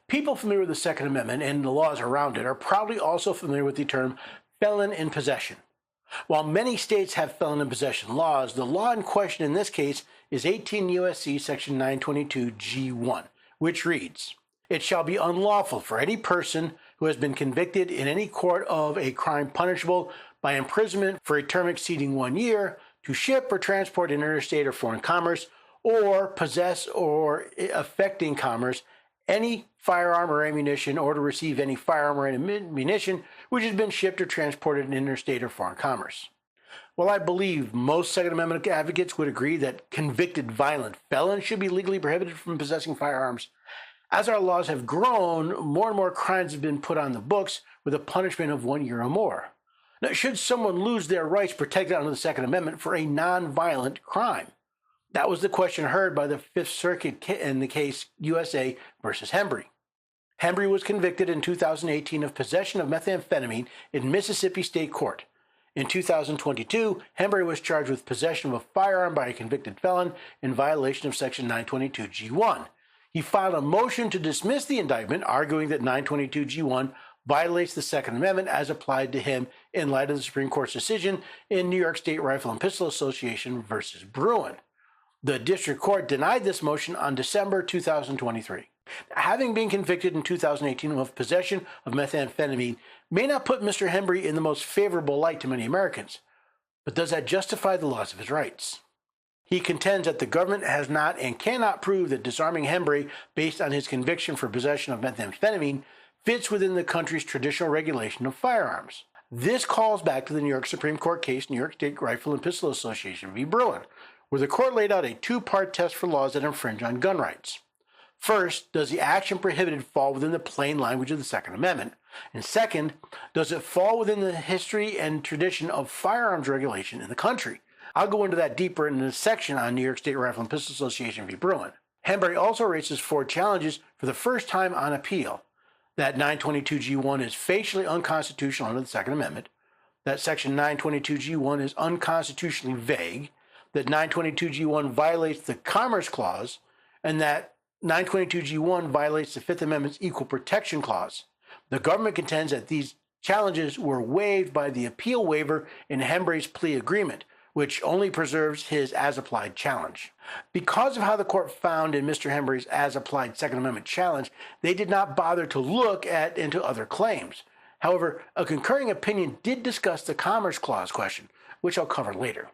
People familiar with the Second Amendment and the laws around it are probably also familiar with the term felon in possession. While many states have felon in possession laws, the law in question in this case is 18 U.S.C. section 922 G1, which reads, "It shall be unlawful for any person who has been convicted in any court of a crime punishable by imprisonment for a term exceeding 1 year to ship or transport in interstate or foreign commerce or possess or affecting commerce any firearm or ammunition or to receive any firearm or ammunition which has been shipped or transported in interstate or foreign commerce." While I believe most Second Amendment advocates would agree that convicted violent felons should be legally prohibited from possessing firearms, as our laws have grown, more and more crimes have been put on the books with a punishment of 1 year or more. Now, should someone lose their rights protected under the Second Amendment for a non-violent crime? That was the question heard by the Fifth Circuit in the case USA versus Hembry. Hembry was convicted in 2018 of possession of methamphetamine in Mississippi State Court. In 2022, Hembry was charged with possession of a firearm by a convicted felon in violation of Section 922 G1. He filed a motion to dismiss the indictment, arguing that 922 G1 violates the Second Amendment as applied to him in light of the Supreme Court's decision in New York State Rifle and Pistol Association versus Bruin. The district court denied this motion on December 2023. Having been convicted in 2018 of possession of methamphetamine may not put Mr. Hembry in the most favorable light to many Americans, but does that justify the loss of his rights? He contends that the government has not and cannot prove that disarming Hembry based on his conviction for possession of methamphetamine fits within the country's traditional regulation of firearms. This calls back to the New York Supreme Court case, New York State Rifle and Pistol Association v. Bruin, where the court laid out a two-part test for laws that infringe on gun rights. First, does the action prohibited fall within the plain language of the Second Amendment? And second, does it fall within the history and tradition of firearms regulation in the country? I'll go into that deeper in this section on New York State Rifle and Pistol Association v. Bruin. Hembry also raises 4 challenges for the first time on appeal: that 922 G1 is facially unconstitutional under the Second Amendment, that Section 922 G1 is unconstitutionally vague, that 922 G1 violates the Commerce Clause, and that 922 G1 violates the Fifth Amendment's Equal Protection Clause. The government contends that these challenges were waived by the appeal waiver in Hembry's plea agreement, which only preserves his as-applied challenge. Because of how the court found in Mr. Hembry's as-applied Second Amendment challenge, they did not bother to look into other claims. However, a concurring opinion did discuss the Commerce Clause question, which I'll cover later.